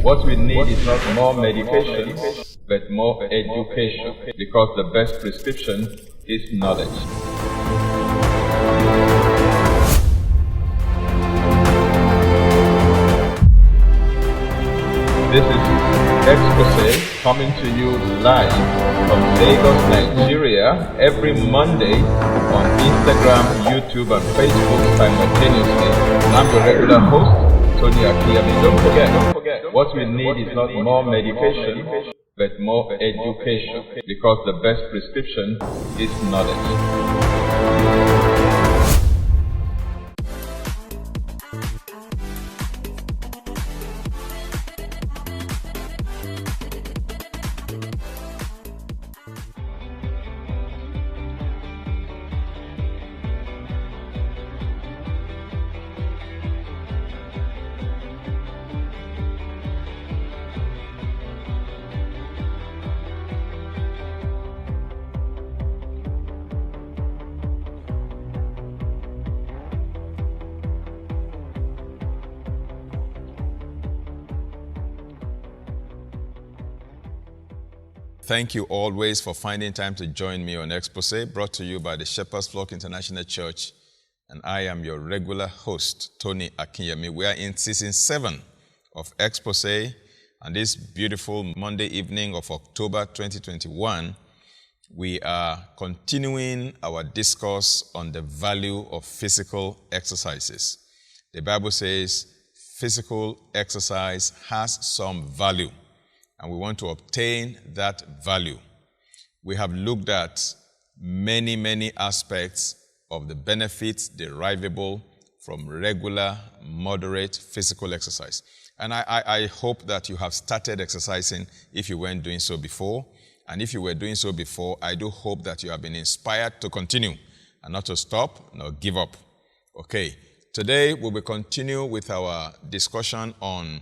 What we need is not more medication, but more education, because the best prescription is knowledge. This is Exposé coming to you live from Lagos, Nigeria, every Monday on Instagram, YouTube, and Facebook simultaneously. I'm your regular host, Tony Akinyemi. Don't forget, what we need is not more medication, but more education, because the best prescription is knowledge. Thank you always for finding time to join me on Exposé, brought to you by the Shepherd's Flock International Church, and I am your regular host, Tony Akinyemi. We are in season 7 of Exposé, and this beautiful Monday evening of October 2021, we are continuing our discourse on the value of physical exercises. The Bible says physical exercise has some value, and we want to obtain that value. We have looked at many aspects of the benefits derivable from regular, moderate physical exercise. And I hope that you have started exercising if you weren't doing so before. And if you were doing so before, I do hope that you have been inspired to continue and not to stop nor give up. Okay, today we will continue with our discussion on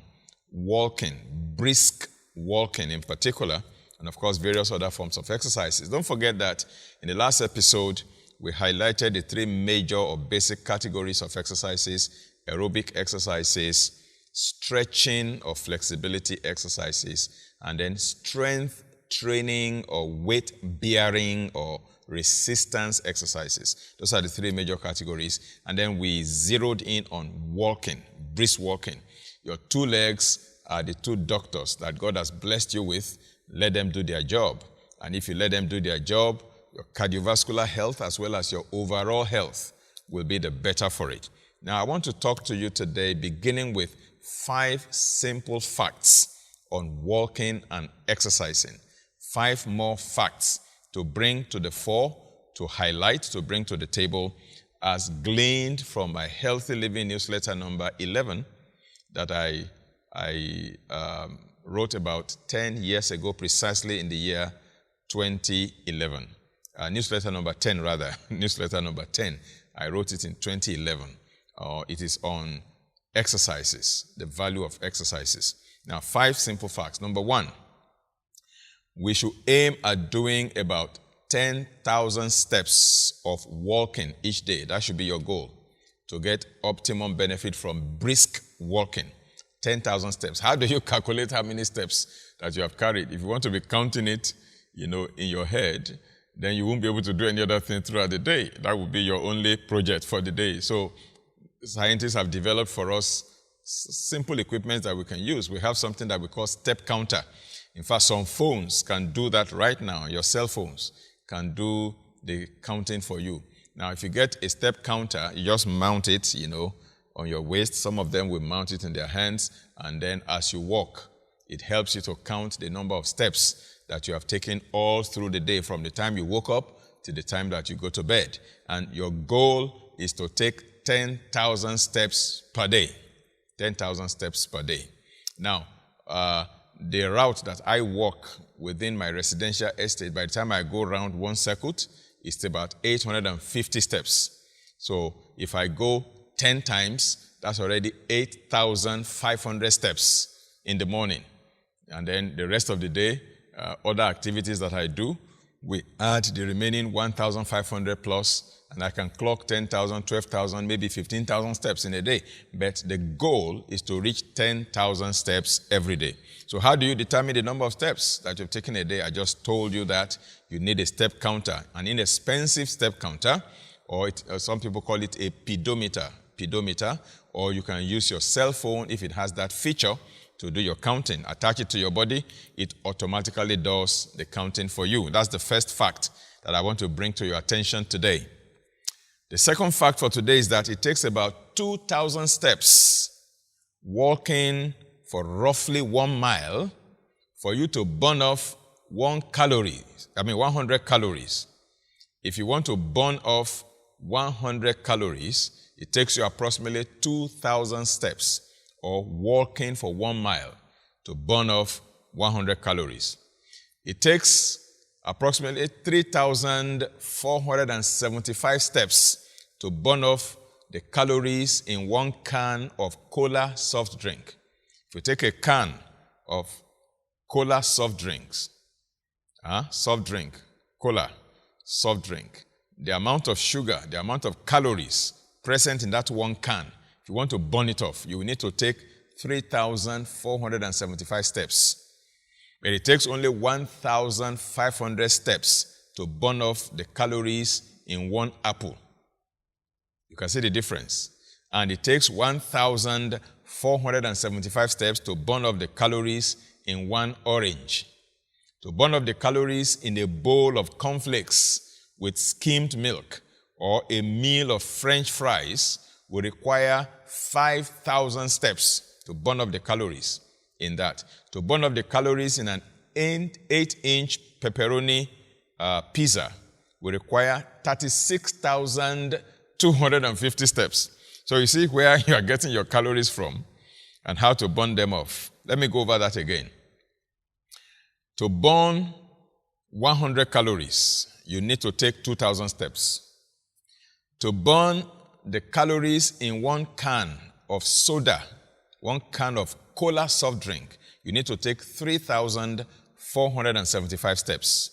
walking, brisk walking in particular, and of course various other forms of exercises. Don't forget that in the last episode, we highlighted the 3 major or basic categories of exercises: aerobic exercises, stretching or flexibility exercises, and then strength training or weight bearing or resistance exercises. Those are the 3 major categories. And then we zeroed in on walking, brisk walking. Your 2 legs are the 2 doctors that God has blessed you with. Let them do their job. And if you let them do their job, your cardiovascular health as well as your overall health will be the better for it. Now, I want to talk to you today beginning with 5 simple facts on walking and exercising. 5 more facts to bring to the fore, to highlight, to bring to the table, as gleaned from my Healthy Living newsletter number 11 that I wrote about 10 years ago, precisely in the year 2011. Newsletter number 10, rather. Newsletter number 10. I wrote it in 2011. It is on exercises, the value of exercises. Now, 5 simple facts. Number 1, we should aim at doing about 10,000 steps of walking each day. That should be your goal, to get optimum benefit from brisk walking. 10,000 steps. How do you calculate how many steps that you have carried? If you want to be counting it, in your head, then you won't be able to do any other thing throughout the day. That would be your only project for the day. So scientists have developed for us simple equipment that we can use. We have something that we call step counter. In fact, some phones can do that right now. Your cell phones can do the counting for you. Now, if you get a step counter, you just mount it, on your waist. Some of them will mount it in their hands, and then as you walk, it helps you to count the number of steps that you have taken all through the day, from the time you woke up to the time that you go to bed. And your goal is to take 10,000 steps per day. 10,000 steps per day. Now, the route that I walk within my residential estate, by the time I go around one circuit, it's about 850 steps. So if I go 10 times, that's already 8,500 steps in the morning. And then the rest of the day, other activities that I do, we add the remaining 1,500 plus, and I can clock 10,000, 12,000, maybe 15,000 steps in a day. But the goal is to reach 10,000 steps every day. So how do you determine the number of steps that you've taken a day? I just told you that you need a step counter, an inexpensive step counter, or some people call it a pedometer, or you can use your cell phone if it has that feature to do your counting. Attach it to your body, it automatically does the counting for you. That's the first fact that I want to bring to your attention today. The second fact for today is that it takes about 2,000 steps walking for roughly 1 mile for you to burn off 100 calories. If you want to burn off 100 calories, it takes you approximately 2,000 steps or walking for 1 mile to burn off 100 calories. It takes approximately 3,475 steps to burn off the calories in 1 can of cola soft drink. If you take a can of cola soft drinks, cola soft drink, the amount of sugar, the amount of calories present in that 1 can, if you want to burn it off, you will need to take 3,475 steps. But it takes only 1,500 steps to burn off the calories in 1 apple. You can see the difference. And it takes 1,475 steps to burn off the calories in 1 orange. To burn off the calories in a bowl of cornflakes with skimmed milk or a meal of French fries will require 5,000 steps to burn off the calories in that. To burn off the calories in an 8-inch pepperoni pizza will require 36,250 steps. So you see where you are getting your calories from and how to burn them off. Let me go over that again. To burn 100 calories, you need to take 2,000 steps. To burn the calories in 1 can of soda, 1 can of cola soft drink, you need to take 3,475 steps.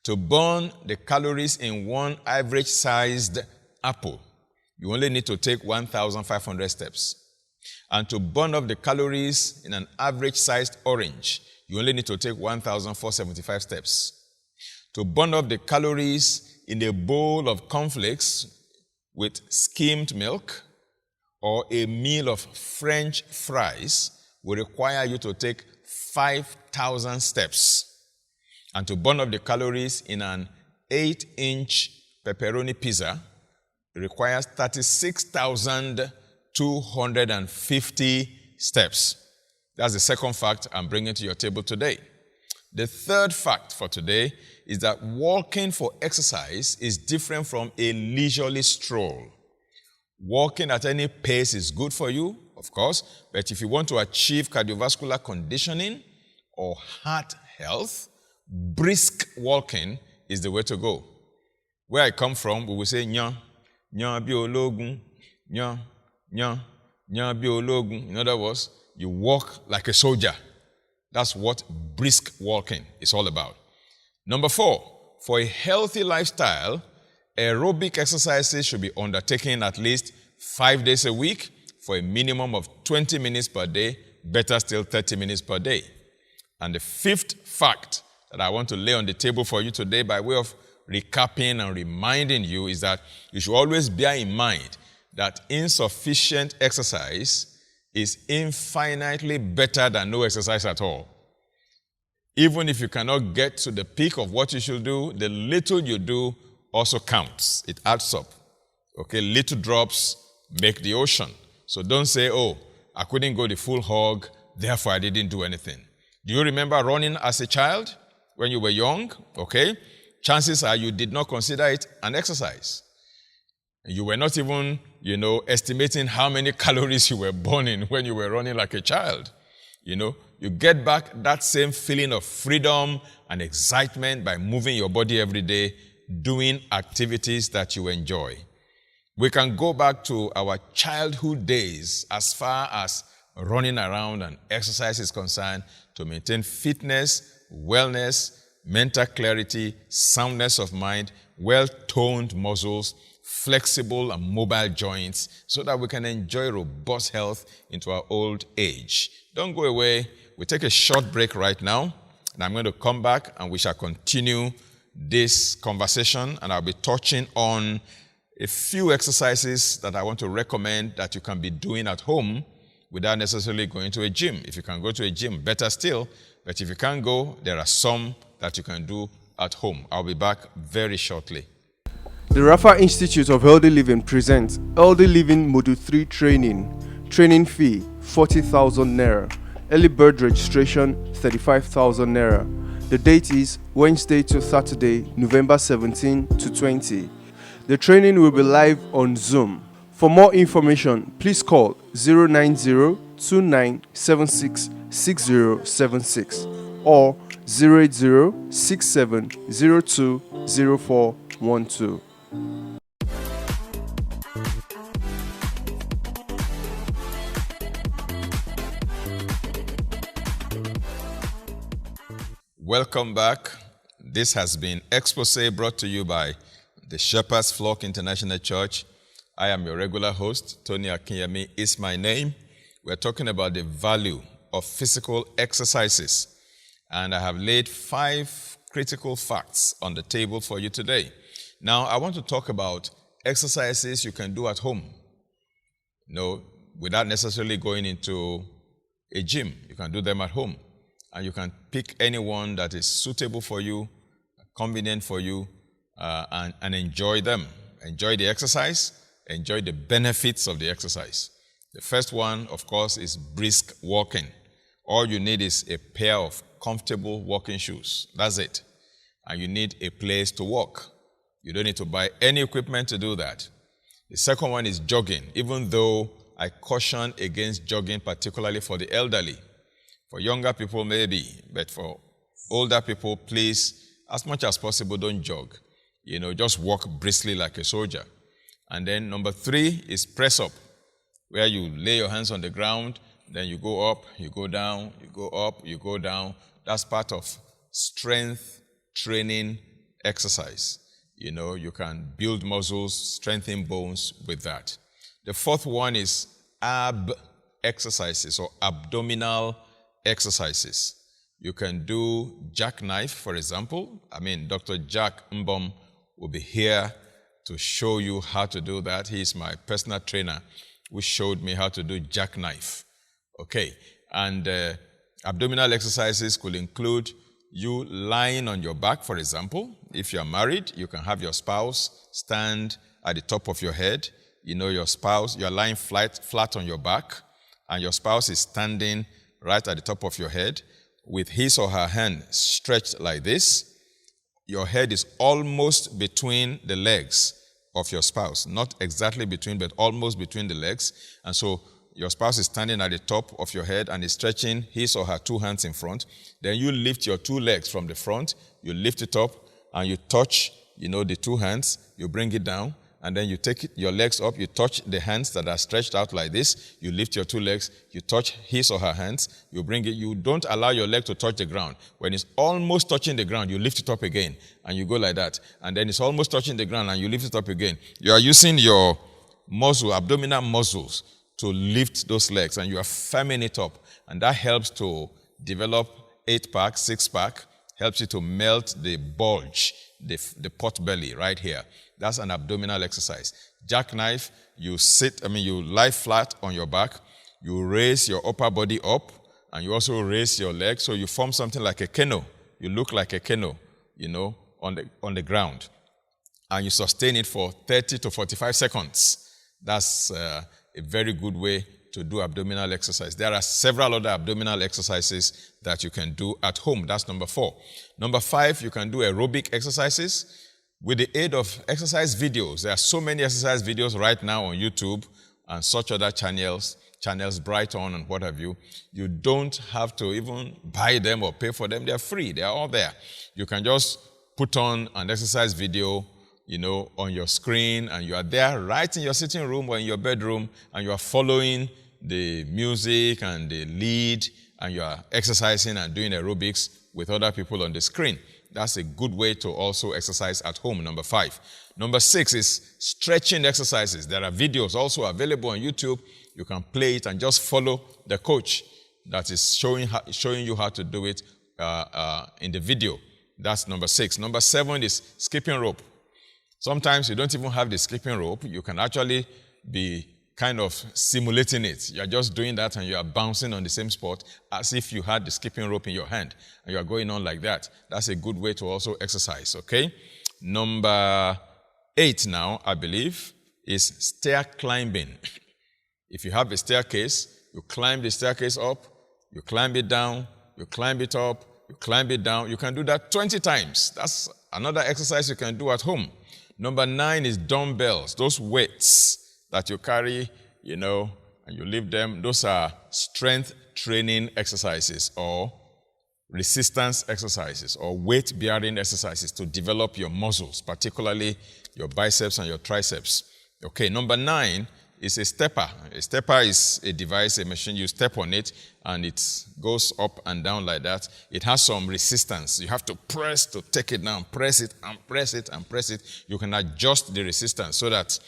To burn the calories in 1 average-sized apple, you only need to take 1,500 steps. And to burn off the calories in an average-sized orange, you only need to take 1,475 steps. To burn off the calories in a bowl of cornflakes with skimmed milk or a meal of French fries will require you to take 5,000 steps. And to burn off the calories in an 8-inch pepperoni pizza requires 36,250 steps. That's the second fact I'm bringing to your table today. The third fact for today is that walking for exercise is different from a leisurely stroll. Walking at any pace is good for you, of course, but if you want to achieve cardiovascular conditioning or heart health, brisk walking is the way to go. Where I come from, we will say, nya biologun, nya biologun. In other words, you walk like a soldier. That's what brisk walking is all about. Number 4, for a healthy lifestyle, aerobic exercises should be undertaken at least 5 days a week for a minimum of 20 minutes per day, better still 30 minutes per day. And the fifth fact that I want to lay on the table for you today by way of recapping and reminding you is that you should always bear in mind that insufficient exercise is infinitely better than no exercise at all. Even if you cannot get to the peak of what you should do, the little you do also counts. It adds up. Okay, little drops make the ocean. So don't say, oh, I couldn't go the full hog, therefore I didn't do anything. Do you remember running as a child when you were young? Okay, chances are you did not consider it an exercise. You were not even, estimating how many calories you were burning when you were running like a child. You get back that same feeling of freedom and excitement by moving your body every day, doing activities that you enjoy. We can go back to our childhood days as far as running around and exercise is concerned to maintain fitness, wellness, mental clarity, soundness of mind, well-toned muscles, flexible and mobile joints so that we can enjoy robust health into our old age. Don't go away. We take a short break right now, and I'm going to come back and we shall continue this conversation, and I'll be touching on a few exercises that I want to recommend that you can be doing at home without necessarily going to a gym. If you can go to a gym, better still, but if you can't go, there are some that you can do at home. I'll be back very shortly. The Rafa Institute of Healthy Living presents Healthy Living Module 3 training. Training fee 40,000 Naira. Early bird registration 35,000 Naira. The date is Wednesday to Saturday, November 17 to 20. The training will be live on Zoom. For more information, please call 090-2976-6076 or 080-6702-0412. Welcome back. This has been Exposé, brought to you by the Shepherd's Flock International Church. I am your regular host. Tony Akinyemi is my name. We're talking about the value of physical exercises. And I have laid 5 critical facts on the table for you today. Now, I want to talk about exercises you can do at home. Without necessarily going into a gym. You can do them at home. And you can pick any one that is suitable for you, convenient for you, and enjoy them. Enjoy the exercise, enjoy the benefits of the exercise. The first one, of course, is brisk walking. All you need is a pair of comfortable walking shoes. That's it. And you need a place to walk. You don't need to buy any equipment to do that. The second one is jogging, even though I caution against jogging, particularly for the elderly. For younger people, maybe, but for older people, please, as much as possible, don't jog. Just walk briskly like a soldier. And then number 3 is press up, where you lay your hands on the ground, then you go up, you go down, you go up, you go down. That's part of strength training exercise. You can build muscles, strengthen bones with that. The fourth one is ab exercises or abdominal exercises. You can do jackknife, for example. Dr. Jack Mbom will be here to show you how to do that. He is my personal trainer who showed me how to do jackknife. Okay, and abdominal exercises could include you lying on your back, for example. If you are married, you can have your spouse stand at the top of your head. Your spouse, you are lying flat on your back, and your spouse is standing right at the top of your head with his or her hand stretched like this. Your head is almost between the legs of your spouse. Not exactly between, but almost between the legs. And so your spouse is standing at the top of your head and is stretching his or her 2 hands in front. Then you lift your 2 legs from the front. You lift it up and you touch, the 2 hands. You bring it down. And then you take your legs up, you touch the hands that are stretched out like this, you lift your 2 legs, you touch his or her hands, you bring it, you don't allow your leg to touch the ground. When it's almost touching the ground, you lift it up again, and you go like that. And then it's almost touching the ground, and you lift it up again. You are using your abdominal muscles to lift those legs, and you are firming it up. And that helps to develop 8-pack, 6-pack, helps you to melt the bulge, the pot belly right here. That's an abdominal exercise. Jackknife, you lie flat on your back, you raise your upper body up, and you also raise your legs, so you form something like a canoe. You look like a canoe, on the ground. And you sustain it for 30 to 45 seconds. That's a very good way to do abdominal exercise. There are several other abdominal exercises that you can do at home. That's number 4. Number 5, you can do aerobic exercises with the aid of exercise videos. There are so many exercise videos right now on YouTube and such other channels, Brighton and what have you. You don't have to even buy them or pay for them. They're free. They're all there. You can just put on an exercise video, on your screen, and you are there right in your sitting room or in your bedroom, and you are following the music and the lead, and you are exercising and doing aerobics with other people on the screen. That's a good way to also exercise at home, number 5. Number 6 is stretching exercises. There are videos also available on YouTube. You can play it and just follow the coach that is showing you how to do it in the video. That's number 6. Number 7 is skipping rope. Sometimes you don't even have the skipping rope. You can actually be kind of simulating it. You're just doing that and you are bouncing on the same spot as if you had the skipping rope in your hand and you are going on like that. That's a good way to also exercise, okay? Number 8 now, I believe, is stair climbing. If you have a staircase, you climb the staircase up, you climb it down, you climb it up, you climb it down. You can do that 20 times. That's another exercise you can do at home. Number 9 is dumbbells, those weights that you carry, and you lift them. Those are strength training exercises or resistance exercises or weight-bearing exercises to develop your muscles, particularly your biceps and your triceps. Okay, number 9 is a stepper. A stepper is a device, a machine. You step on it and it goes up and down like that. It has some resistance. You have to press to take it down, press it and press it and press it. You can adjust the resistance so that,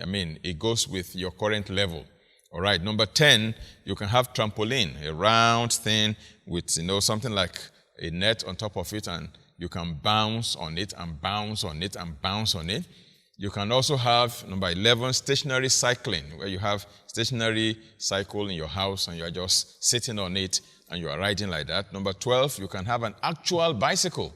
it goes with your current level. All right, number 10, you can have trampoline, a round thing with, something like a net on top of it, and you can bounce on it and bounce on it and bounce on it. You can also have, number 11, stationary cycling, where you have stationary cycle in your house and you are just sitting on it and you are riding like that. Number 12, you can have an actual bicycle,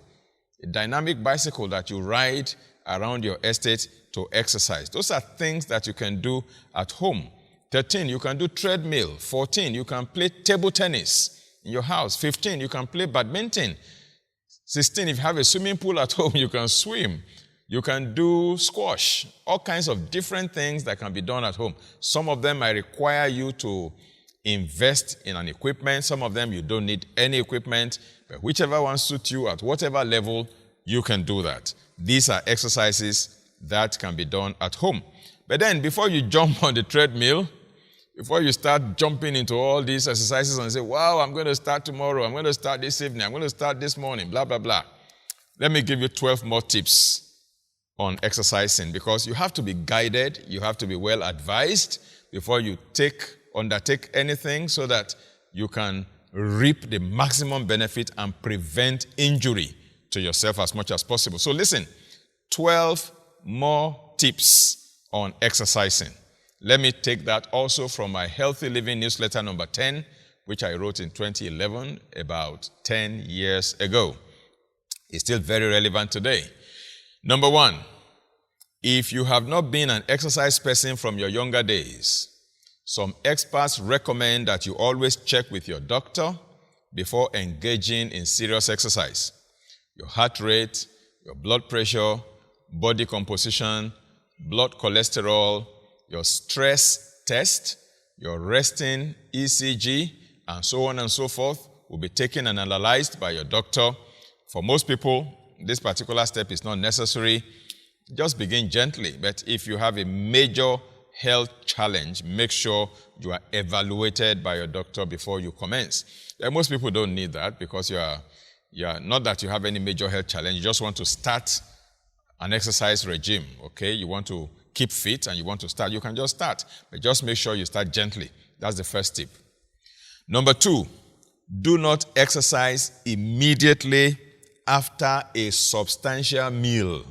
a dynamic bicycle that you ride around your estate to exercise. Those are things that you can do at home. 13, you can do treadmill. 14, you can play table tennis in your house. 15, you can play badminton. 16, if you have a swimming pool at home, you can swim. You can do squash, all kinds of different things that can be done at home. Some of them might require you to invest in an equipment. Some of them you don't need any equipment. But whichever one suits you at whatever level, you can do that. These are exercises that can be done at home. But then before you jump on the treadmill, before you start jumping into all these exercises and say, wow, I'm going to start tomorrow, I'm going to start this evening, I'm going to start this morning, blah, blah, blah. Let me give you 12 more tips on exercising, because you have to be guided, you have to be well advised before you undertake anything so that you can reap the maximum benefit and prevent injury to yourself as much as possible. So listen, 12 more tips on exercising. Let me take that also from my Healthy Living newsletter number 10, which I wrote in 2011, about 10 years ago. It's still very relevant today. Number 1, if you have not been an exercise person from your younger days, some experts recommend that you always check with your doctor before engaging in serious exercise. Your heart rate, your blood pressure, body composition, blood cholesterol, your stress test, your resting ECG, and so on and so forth will be taken and analyzed by your doctor. For most people, this particular step is not necessary. Just begin gently. But if you have a major health challenge, make sure you are evaluated by your doctor before you commence. Most people don't need that because you are not that you have any major health challenge. You just want to start an exercise regime, okay? You want to keep fit and you want to start. You can just start, but just make sure you start gently. That's the first tip. Number 2, do not exercise immediately after a substantial meal.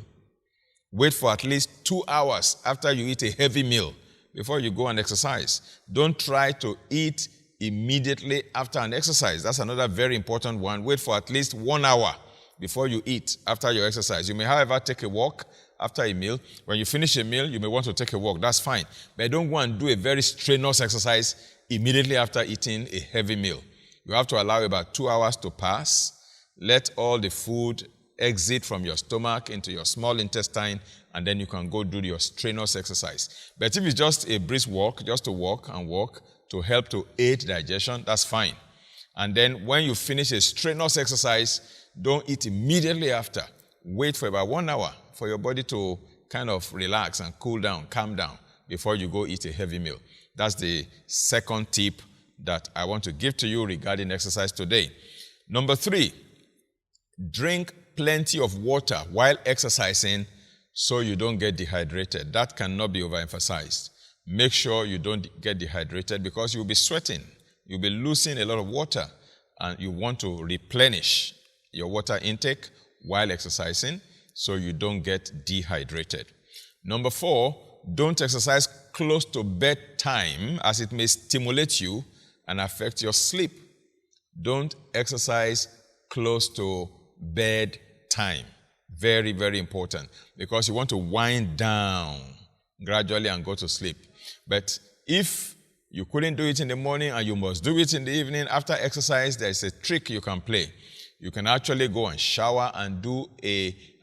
Wait for at least 2 hours after you eat a heavy meal before you go and exercise. Don't try to eat immediately after an exercise. That's another very important one. Wait for at least 1 hour before you eat after your exercise. You may, however, take a walk after a meal. When you finish a meal, you may want to take a walk. That's fine. But don't go and do a very strenuous exercise immediately after eating a heavy meal. You have to allow about 2 hours to pass. Let all the food exit from your stomach into your small intestine, and then you can go do your strenuous exercise. But if it's just a brisk walk, just to walk and walk to help to aid digestion, that's fine. And then when you finish a strenuous exercise, don't eat immediately after. Wait for about 1 hour for your body to kind of relax and cool down, calm down, before you go eat a heavy meal. That's the second tip that I want to give to you regarding exercise today. Number 3, drink plenty of water while exercising so you don't get dehydrated. That cannot be overemphasized. Make sure you don't get dehydrated because you'll be sweating. You'll be losing a lot of water, and you want to replenish your water intake while exercising so you don't get dehydrated. Number 4, don't exercise close to bedtime as it may stimulate you and affect your sleep. Don't exercise close to bedtime. Very, very important, because you want to wind down gradually and go to sleep. But if you couldn't do it in the morning and you must do it in the evening after exercise, there's a trick you can play. You can actually go and shower and do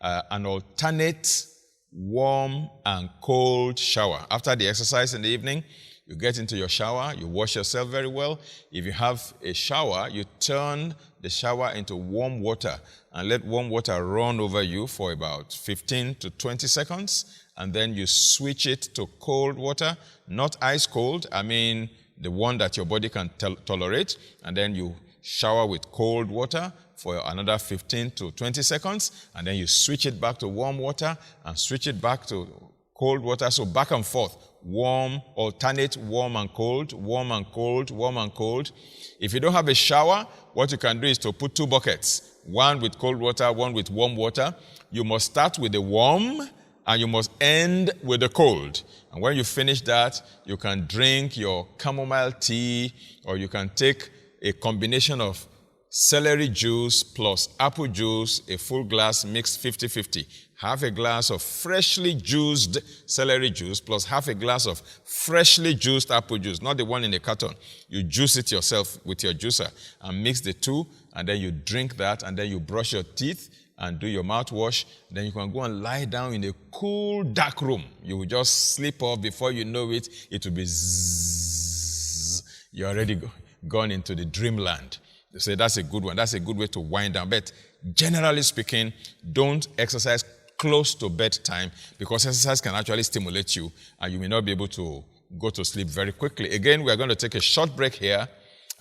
an alternate warm and cold shower. After the exercise in the evening, you get into your shower, you wash yourself very well. If you have a shower, you turn the shower into warm water and let warm water run over you for about 15 to 20 seconds, and then you switch it to cold water, not ice cold, I mean the one that your body can tolerate, and then you shower with cold water for another 15 to 20 seconds, and then you switch it back to warm water and switch it back to cold water, so back and forth, warm, alternate warm and cold, warm and cold, warm and cold. If you don't have a shower, what you can do is to put 2 buckets, one with cold water, one with warm water. You must start with the warm and you must end with the cold. And when you finish that, you can drink your chamomile tea, or you can take a combination of celery juice plus apple juice, a full glass mixed 50-50. Half a glass of freshly juiced celery juice plus half a glass of freshly juiced apple juice, not the one in a carton. You juice it yourself with your juicer and mix the two, and then you drink that, and then you brush your teeth and do your mouthwash. Then you can go and lie down in a cool, dark room. You will just sleep off. Before you know it, it will be zzz. You're already gone into the dreamland. They say that's a good one. That's a good way to wind down. But generally speaking, don't exercise close to bedtime, because exercise can actually stimulate you and you may not be able to go to sleep very quickly. Again, we are going to take a short break here,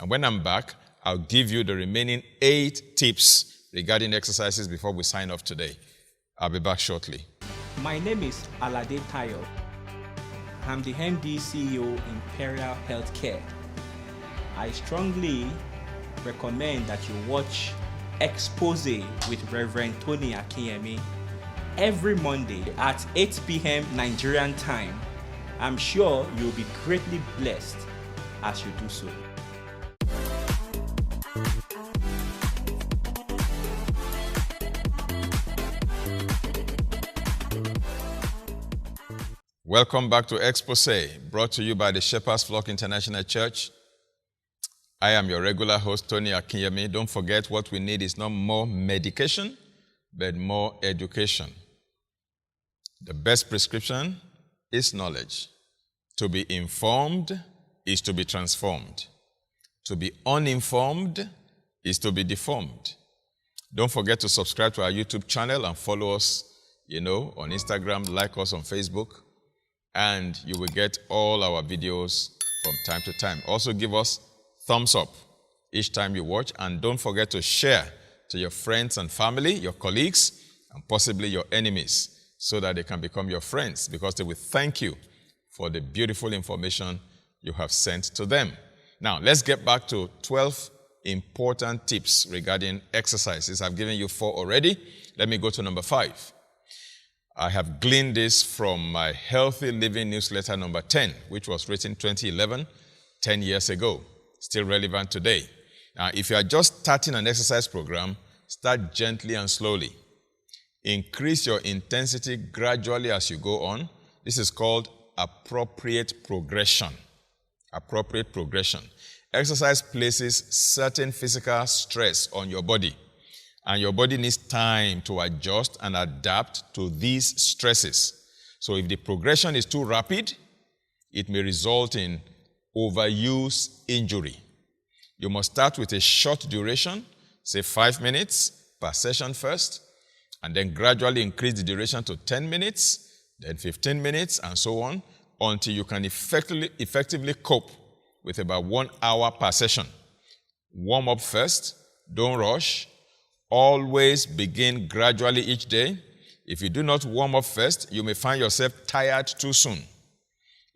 and when I'm back, I'll give you the remaining 8 tips regarding exercises before we sign off today. I'll be back shortly. My name is Alade Tayo. I'm the MD CEO Imperial Healthcare. I strongly recommend that you watch Exposé with Rev Tony Akinyemi every Monday at 8 p.m. Nigerian time. I'm sure you'll be greatly blessed as you do so. Welcome back to Exposé, brought to you by the Shepherd's Flock International Church. I am your regular host, Tony Akinyemi. Don't forget, what we need is not more medication, but more education. The best prescription is knowledge. To be informed is to be transformed. To be uninformed is to be deformed. Don't forget to subscribe to our YouTube channel and follow us, on Instagram, like us on Facebook, and you will get all our videos from time to time. Also, give us thumbs up each time you watch, and don't forget to share to your friends and family, your colleagues, and possibly your enemies, so that they can become your friends, because they will thank you for the beautiful information you have sent to them. Now, let's get back to 12 important tips regarding exercises. I've given you 4 already. Let me go to number 5. I have gleaned this from my Healthy Living newsletter number 10, which was written 2011, 10 years ago. Still relevant today. Now, if you are just starting an exercise program, start gently and slowly. Increase your intensity gradually as you go on. This is called appropriate progression. Appropriate progression. Exercise places certain physical stress on your body, and your body needs time to adjust and adapt to these stresses. So if the progression is too rapid, it may result in overuse injury. You must start with a short duration, say 5 minutes per session first, and then gradually increase the duration to 10 minutes, then 15 minutes, and so on, until you can effectively cope with about 1 hour per session. Warm up first, don't rush. Always begin gradually each day. If you do not warm up first, you may find yourself tired too soon.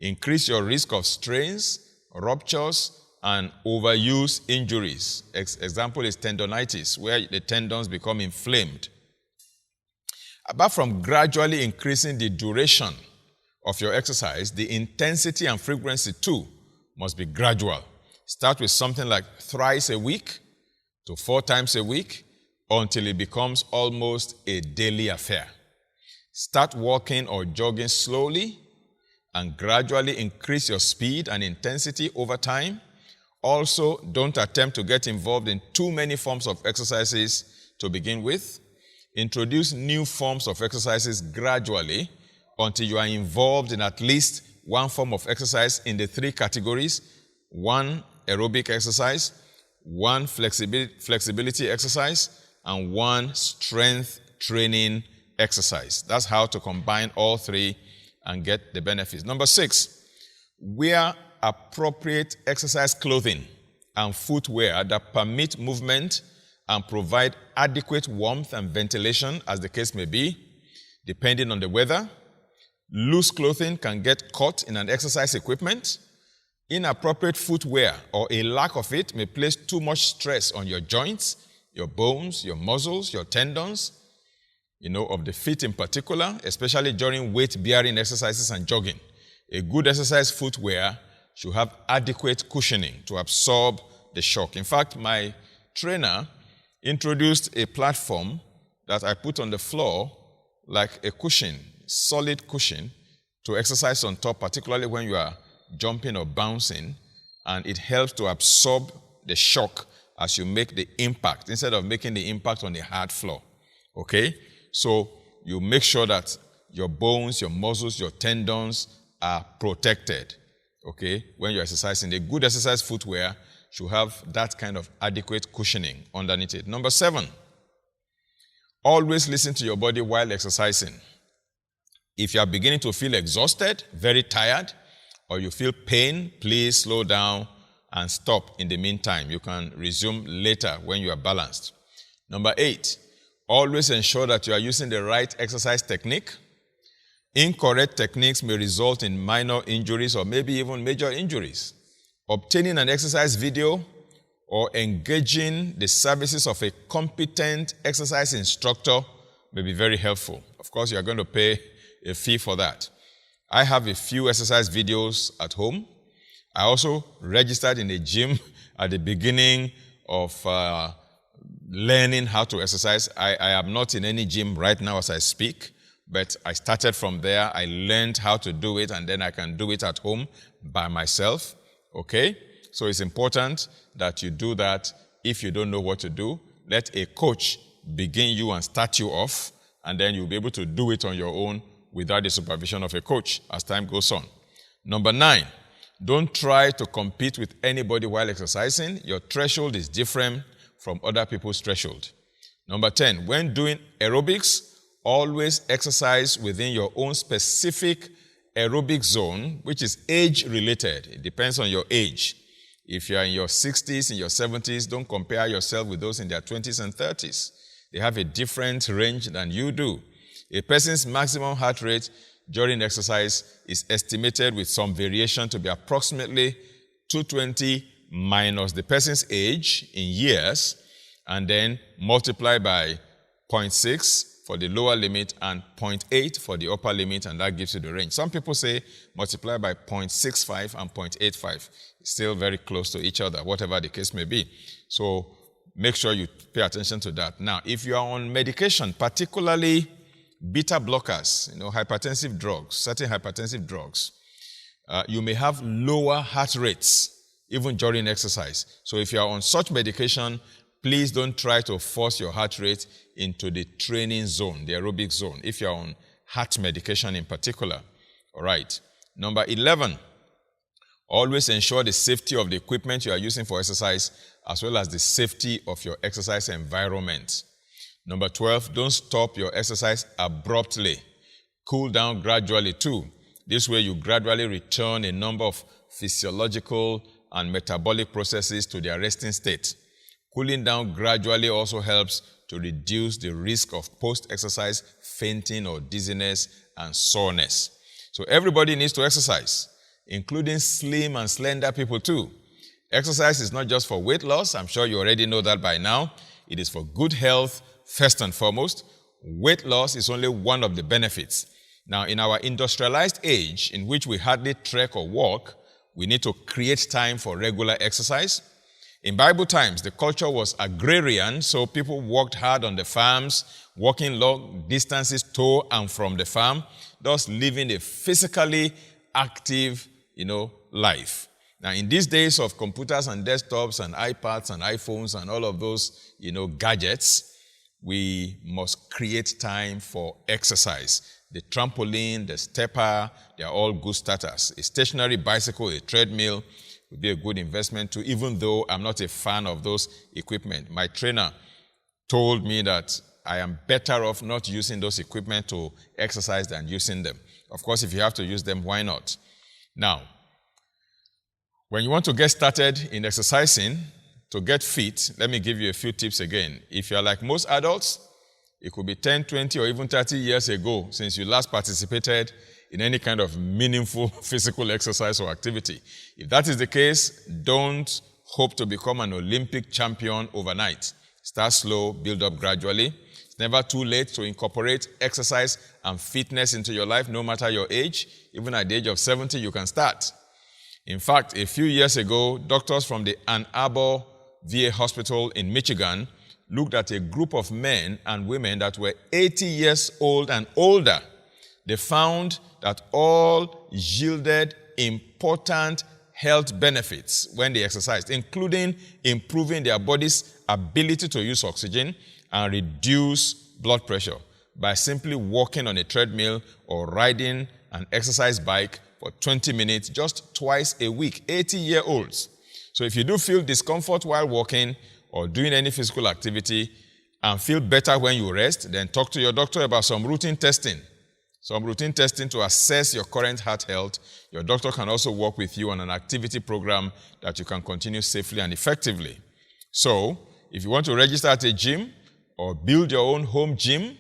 Increase your risk of strains, ruptures, and overuse injuries. Example is tendonitis, where the tendons become inflamed. Apart from gradually increasing the duration of your exercise, the intensity and frequency too must be gradual. Start with something like thrice a week to 4 times a week until it becomes almost a daily affair. Start walking or jogging slowly and gradually increase your speed and intensity over time. Also, don't attempt to get involved in too many forms of exercises to begin with. Introduce new forms of exercises gradually until you are involved in at least one form of exercise in the 3 categories: 1 aerobic exercise, 1 flexibility exercise, and 1 strength training exercise. That's how to combine all 3 and get the benefits. Number 6, wear appropriate exercise clothing and footwear that permit movement and provide adequate warmth and ventilation, as the case may be, depending on the weather. Loose clothing can get caught in an exercise equipment. Inappropriate footwear or a lack of it may place too much stress on your joints, your bones, your muscles, your tendons, of the feet in particular, especially during weight-bearing exercises and jogging. A good exercise footwear should have adequate cushioning to absorb the shock. In fact, my trainer introduced a platform that I put on the floor like a cushion, solid cushion, to exercise on top, particularly when you are jumping or bouncing, and it helps to absorb the shock as you make the impact, instead of making the impact on the hard floor. Okay? So you make sure that your bones, your muscles, your tendons are protected. Okay? When you're exercising, a good exercise footwear should have that kind of adequate cushioning underneath it. Number 7, always listen to your body while exercising. If you are beginning to feel exhausted, very tired, or you feel pain, please slow down and stop in the meantime. You can resume later when you are balanced. Number 8, always ensure that you are using the right exercise technique. Incorrect techniques may result in minor injuries or maybe even major injuries. Obtaining an exercise video or engaging the services of a competent exercise instructor may be very helpful. Of course, you are going to pay a fee for that. I have a few exercise videos at home. I also registered in a gym at the beginning of learning how to exercise. I am not in any gym right now as I speak, but I started from there. I learned how to do it, and then I can do it at home by myself. Okay? So it's important that you do that. If you don't know what to do, let a coach begin you and start you off, and then you'll be able to do it on your own without the supervision of a coach as time goes on. Number 9, don't try to compete with anybody while exercising. Your threshold is different from other people's threshold. Number 10, when doing aerobics, always exercise within your own specific aerobic zone, which is age-related. It depends on your age. If you are in your 60s, in your 70s, don't compare yourself with those in their 20s and 30s. They have a different range than you do. A person's maximum heart rate during exercise is estimated with some variation to be approximately 220 minus the person's age in years, and then multiply by 0.6 for the lower limit and 0.8 for the upper limit, and that gives you the range. Some people say multiply by 0.65 and 0.85. Still very close to each other, whatever the case may be. So make sure you pay attention to that. Now, if you are on medication, particularly beta blockers, hypertensive drugs, certain hypertensive drugs, you may have lower heart rates even during exercise. So if you are on such medication, please don't try to force your heart rate into the training zone, the aerobic zone, if you're on heart medication in particular. All right. Number 11, always ensure the safety of the equipment you are using for exercise, as well as the safety of your exercise environment. Number 12, don't stop your exercise abruptly. Cool down gradually too. This way you gradually return a number of physiological and metabolic processes to their resting state. Cooling down gradually also helps to reduce the risk of post-exercise fainting or dizziness and soreness. So everybody needs to exercise, including slim and slender people too. Exercise is not just for weight loss. I'm sure you already know that by now. It is for good health, first and foremost. Weight loss is only one of the benefits. Now, in our industrialized age, in which we hardly trek or walk, we need to create time for regular exercise. In Bible times, the culture was agrarian, so people worked hard on the farms, walking long distances to and from the farm, thus living a physically active, life. Now, in these days of computers and desktops and iPads and iPhones and all of those, gadgets, we must create time for exercise. The trampoline, the stepper, they are all good starters. A stationary bicycle, a treadmill would be a good investment too, even though I'm not a fan of those equipment. My trainer told me that I am better off not using those equipment to exercise than using them. Of course, if you have to use them, why not? Now, when you want to get started in exercising, to get fit, let me give you a few tips again. If you're like most adults, it could be 10, 20, or even 30 years ago since you last participated in any kind of meaningful physical exercise or activity. If that is the case, don't hope to become an Olympic champion overnight. Start slow, build up gradually. It's never too late to incorporate exercise and fitness into your life, no matter your age. Even at the age of 70, you can start. In fact, a few years ago, doctors from the Ann Arbor VA Hospital in Michigan looked at a group of men and women that were 80 years old and older. They found that all yielded important health benefits when they exercised, including improving their body's ability to use oxygen and reduce blood pressure by simply walking on a treadmill or riding an exercise bike for 20 minutes just twice a week, 80-year-olds. So if you do feel discomfort while walking or doing any physical activity and feel better when you rest, then talk to your doctor about some routine testing. Some routine testing to assess your current heart health. Your doctor can also work with you on an activity program that you can continue safely and effectively. So, if you want to register at a gym or build your own home gym,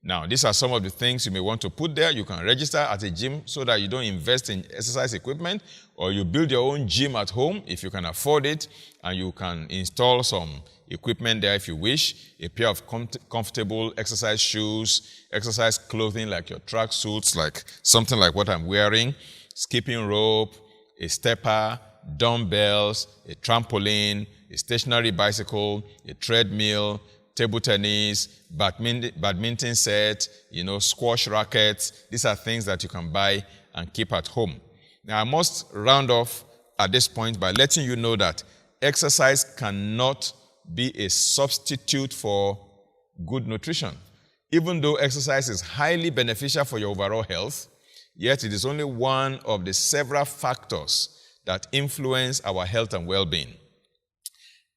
now these are some of the things you may want to put there. You can register at a gym so that you don't invest in exercise equipment, or you build your own gym at home if you can afford it, and you can install some equipment there if you wish, a pair of comfortable exercise shoes, exercise clothing like your track suits, like something like what I'm wearing, skipping rope, a stepper, dumbbells, a trampoline, a stationary bicycle, a treadmill, table tennis, badminton set, squash rackets. These are things that you can buy and keep at home. Now, I must round off at this point by letting you know that exercise cannot be a substitute for good nutrition. Even though exercise is highly beneficial for your overall health, yet it is only one of the several factors that influence our health and well-being.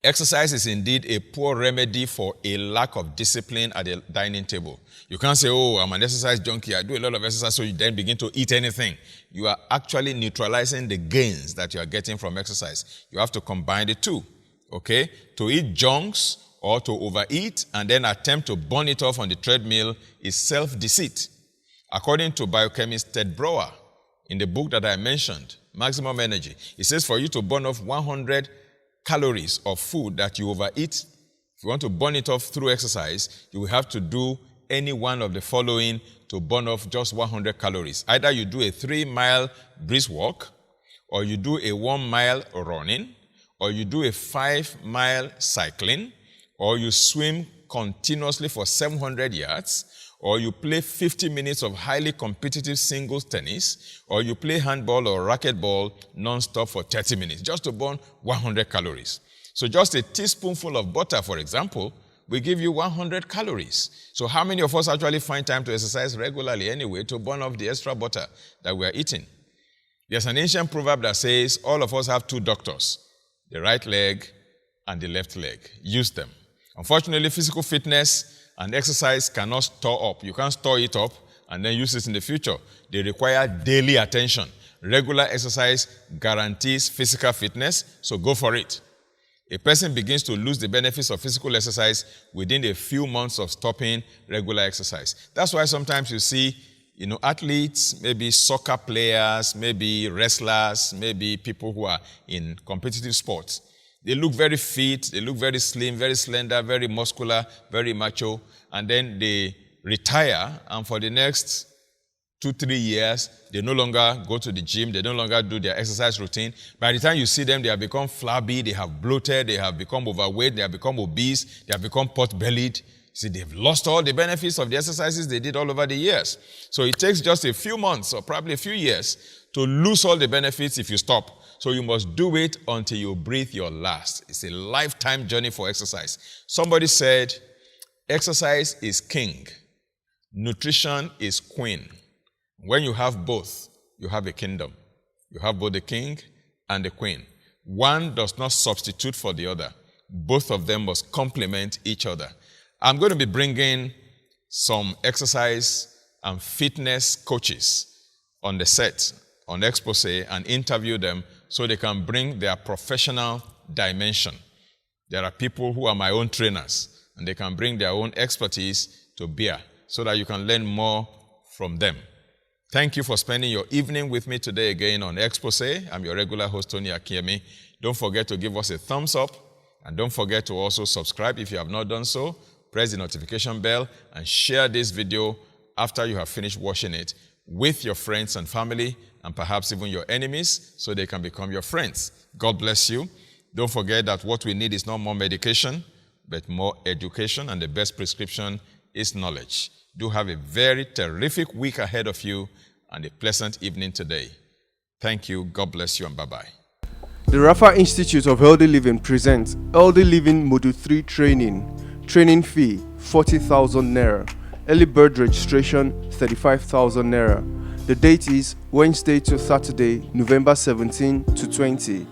Exercise is indeed a poor remedy for a lack of discipline at the dining table. You can't say, oh, I'm an exercise junkie, I do a lot of exercise, so you then begin to eat anything. You are actually neutralizing the gains that you are getting from exercise. You have to combine the two, okay? To eat junks or to overeat and then attempt to burn it off on the treadmill is self-deceit. According to biochemist Ted Brower, in the book that I mentioned, Maximum Energy, he says for you to burn off 100 calories of food that you overeat, if you want to burn it off through exercise, you will have to do any one of the following to burn off just 100 calories. Either you do a 3-mile brisk walk, or you do a 1-mile running, or you do a 5-mile cycling, or you swim continuously for 700 yards, or you play 50 minutes of highly competitive singles tennis, or you play handball or racquetball non-stop for 30 minutes, just to burn 100 calories. So just a teaspoonful of butter, for example, will give you 100 calories. So how many of us actually find time to exercise regularly anyway to burn off the extra butter that we are eating? There's an ancient proverb that says all of us have two doctors, the right leg and the left leg. Use them. Unfortunately, physical fitness and exercise cannot store up. You can't store it up and then use it in the future. They require daily attention. Regular exercise guarantees physical fitness, so go for it. A person begins to lose the benefits of physical exercise within a few months of stopping regular exercise. That's why sometimes you see, athletes, maybe soccer players, maybe wrestlers, maybe people who are in competitive sports. They look very fit, they look very slim, very slender, very muscular, very macho, and then they retire, and for the next 2-3 years, they no longer go to the gym, they no longer do their exercise routine. By the time you see them, they have become flabby, they have bloated, they have become overweight, they have become obese, they have become pot-bellied. See, they've lost all the benefits of the exercises they did all over the years. So it takes just a few months or probably a few years to lose all the benefits if you stop. So you must do it until you breathe your last. It's a lifetime journey for exercise. Somebody said, exercise is king, nutrition is queen. When you have both, you have a kingdom. You have both the king and the queen. One does not substitute for the other. Both of them must complement each other. I'm going to be bringing some exercise and fitness coaches on the set, on Exposé, and interview them so they can bring their professional dimension. There are people who are my own trainers, and they can bring their own expertise to bear so that you can learn more from them. Thank you for spending your evening with me today again on Exposé. I'm your regular host, Tony Akinyemi. Don't forget to give us a thumbs up, and don't forget to also subscribe if you have not done so. Press the notification bell and share this video after you have finished watching it with your friends and family, and perhaps even your enemies, so they can become your friends. God bless you. Don't forget that what we need is not more medication, but more education, and the best prescription is knowledge. Do have a very terrific week ahead of you and a pleasant evening today. Thank you. God bless you, and bye-bye. The Rafa Institute of Healthy Living presents Healthy Living Module 3 training. Training fee 40,000 naira. Early bird registration 35,000 naira. The date is Wednesday to Saturday, November 17 to 20.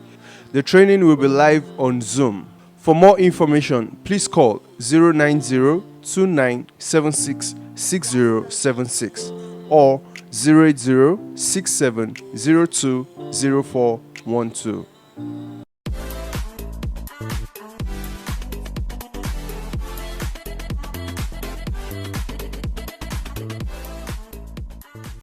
The training will be live on Zoom. For more information, please call 090-2976-6076 or 080-6702-0412.